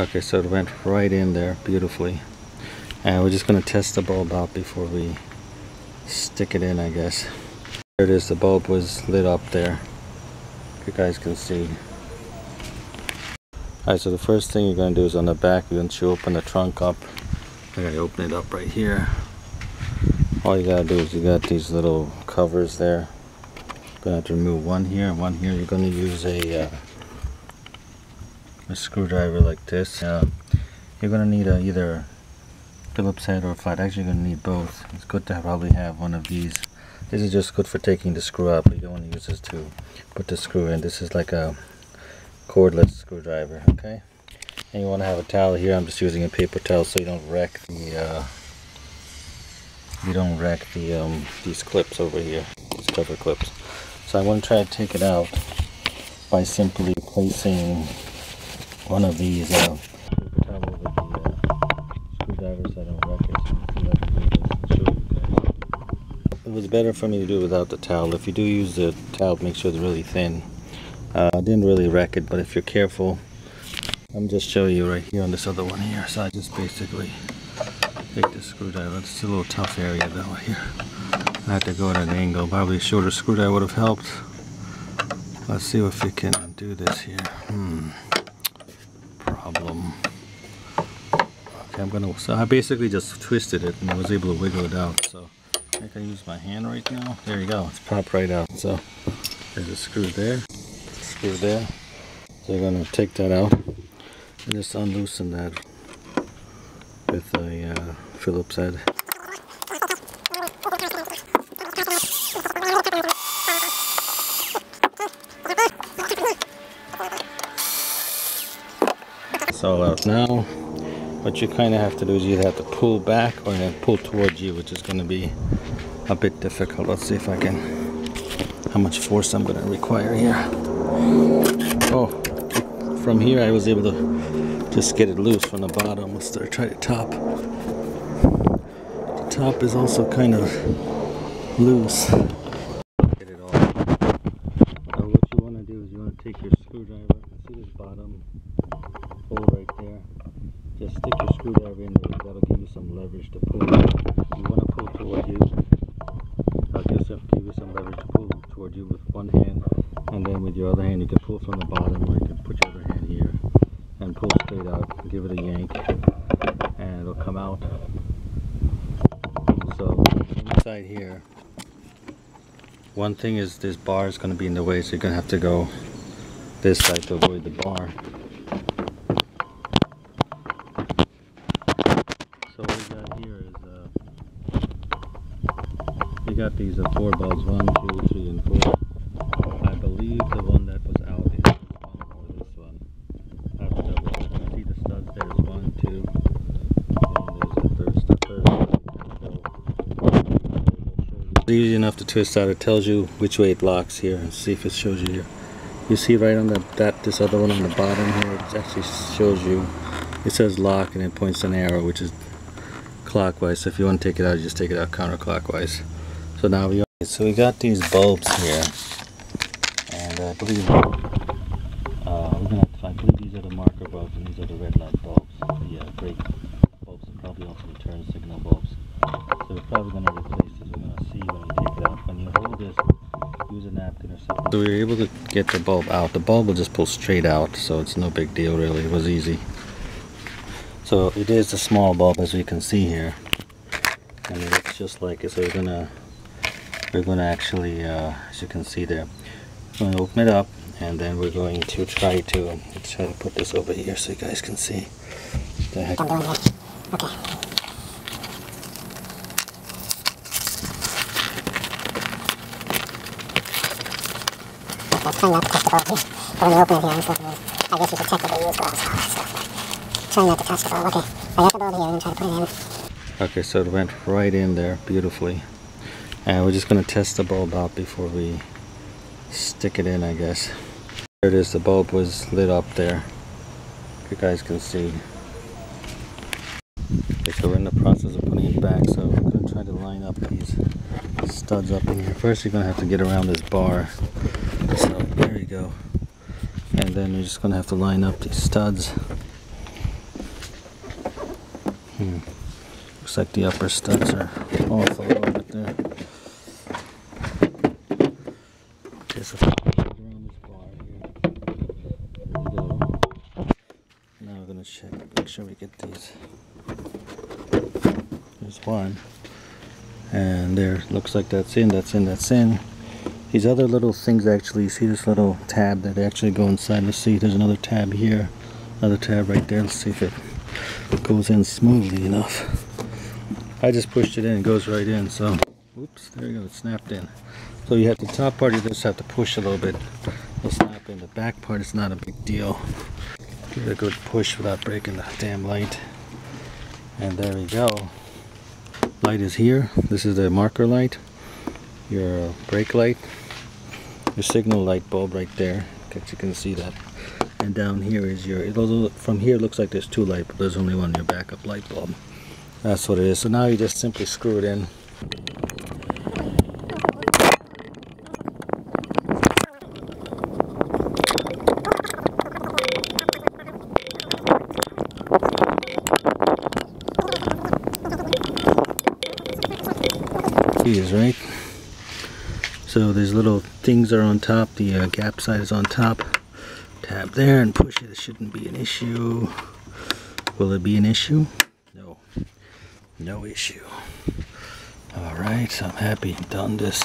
Okay, so it went right in there beautifully. And we're just going to test the bulb out before we stick it in, I guess. There it is, the bulb was lit up there. You guys can see. Alright, so the first thing you're going to do is on the back, once you open the trunk up, I gotta open it up right here. All you gotta do is you got these little covers there. You're gonna have to remove one here and one here. You're gonna use a screwdriver like this. You're gonna need either Phillips head or flat. Actually, you're gonna need both. It's good to probably have one of these. This is just good for taking the screw out, but you don't want to use this to put the screw in. This is like a cordless screwdriver, okay? And you want to have a towel here. I'm just using a paper towel so you don't wreck the these clips over here, these cover clips. So I want to try to take it out by simply placing one of these paper towel over the screwdriver so I don't wreck it. So I can do this and show you guys. It was better for me to do it without the towel. If you do use the towel, make sure it's really thin. I didn't really wreck it, but if you're careful, I'm just showing you right here on this other one here. So I just basically take the screwdriver. It's a little tough area though here. I had to go at an angle. Probably a shorter screwdriver would have helped. Let's see if we can do this here. Problem. Okay, so I basically just twisted it and I was able to wiggle it out. So I can use my hand right now. There you go. It's popped right out. So there's a screw there. Screw there. So you're going to take that out and just unloosen that with a Phillips head. It's all out now. What you kind of have to do is you have to pull back or then pull towards you, which is going to be a bit difficult. Let's see if I can, how much force I'm going to require here. Oh, from here I was able to just get it loose from the bottom. Let's try the top. The top is also kind of loose. Get it all. Now what you want to do is you want to take your screwdriver. See this bottom hole right there? Just stick your screwdriver in there. That'll give you some leverage to pull. You want to pull toward you. I'll give you some leverage to pull toward you with one hand. And then with your other hand you can pull from the bottom, or you can put your other hand here and pull straight out. Give it a yank and it'll come out. So inside here, one thing is this bar is going to be in the way, so you're going to have to go this side to avoid the bar. So what we got here is we got these 4 bulbs, 1, 2, 3, and 4. I believe the one that was out is this one or this one. I have to double check. I see the studs. There's 1, 2, and there's a third stud. It's easy enough to twist out. It tells you which way it locks here. Let's see if it shows you here. You see right on this other one on the bottom here, it actually shows you, it says lock and it points an arrow which is clockwise. So if you want to take it out, you just take it out counterclockwise. So now we got these bulbs here, and I believe I believe these are the marker bulbs and these are the red light bulbs. The brake bulbs and probably also the turn signal bulbs. So we're probably going to replace this. We're going to see when you take it out. When you hold this, use a napkin or something. So we were able to get the bulb out. The bulb will just pull straight out, so it's no big deal really. It was easy. So it is a small bulb, as you can see here, and it looks just like it. So we're gonna actually, as you can see there, we're going to open it up, and then we're going to try to put this over here so you guys can see what the heck I'm doing here. Okay. Try not to touch the bulb here. But when you open it here, I guess you should technically use gloves and all that stuff. Try not to touch the bulb. Okay, I got the bulb here and try to put it in. Okay, so it went right in there beautifully. And we're just going to test the bulb out before we stick it in, I guess. There it is, the bulb was lit up there. You guys can see. Okay, so we're in the process of putting it back, so we're going to try to line up these studs up in here. First you're going to have to get around this bar. So there you go. And then you're just going to have to line up these studs. Looks like the upper studs are off a little bit there. There's a around this bar here. There we go. Now we're gonna check, make sure we get these. There's one. And there, looks like that's in, that's in, that's in. These other little things actually, you see this little tab that actually go inside. Let's see, there's another tab here. Another tab right there. Let's see if it goes in smoothly enough. I just pushed it in, it goes right in, so oops, there you go, it snapped in. So you have the top part, you just have to push a little bit. It'll snap in. The back part is not a big deal. Give it a good push without breaking the damn light. And there we go. Light is here. This is the marker light. Your brake light. Your signal light bulb right there. You can see that. And down here is your, from here it looks like there's two lights, but there's only one, your backup light bulb. That's what it is. So now you just simply screw it in. Is right. So these little things are on top. The gap side is on top. Tap there and push it. It shouldn't be an issue. Will it be an issue? No. No issue. Alright, so I'm happy I've done this.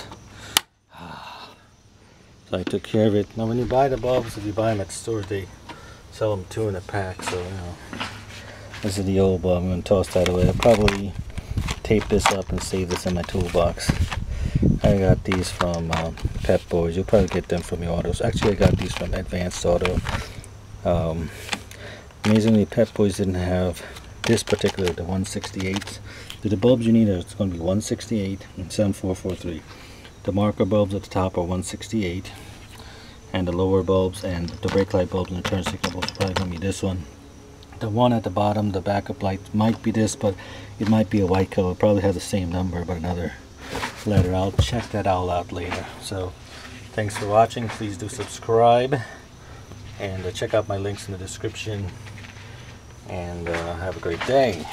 So I took care of it. Now when you buy the bulbs, if you buy them at stores, they sell them 2 in a pack. So, you know, this is the old bulb. I'm going to toss that away. I'll probably tape this up and save this in my toolbox. I got these from Pep Boys. You'll probably get them from your autos. Actually, I got these from Advanced Auto. Amazingly, Pep Boys didn't have this particular, the 168. The bulbs you need are, it's going to be 168 and 7443. The marker bulbs at the top are 168, and the lower bulbs and the brake light bulbs and the turn signal bulbs are probably going to be this one. The one at the bottom, the backup light, might be this, but it might be a white color. It probably has the same number, but another letter. I'll check that all out later. So, thanks for watching. Please do subscribe, and check out my links in the description. And have a great day.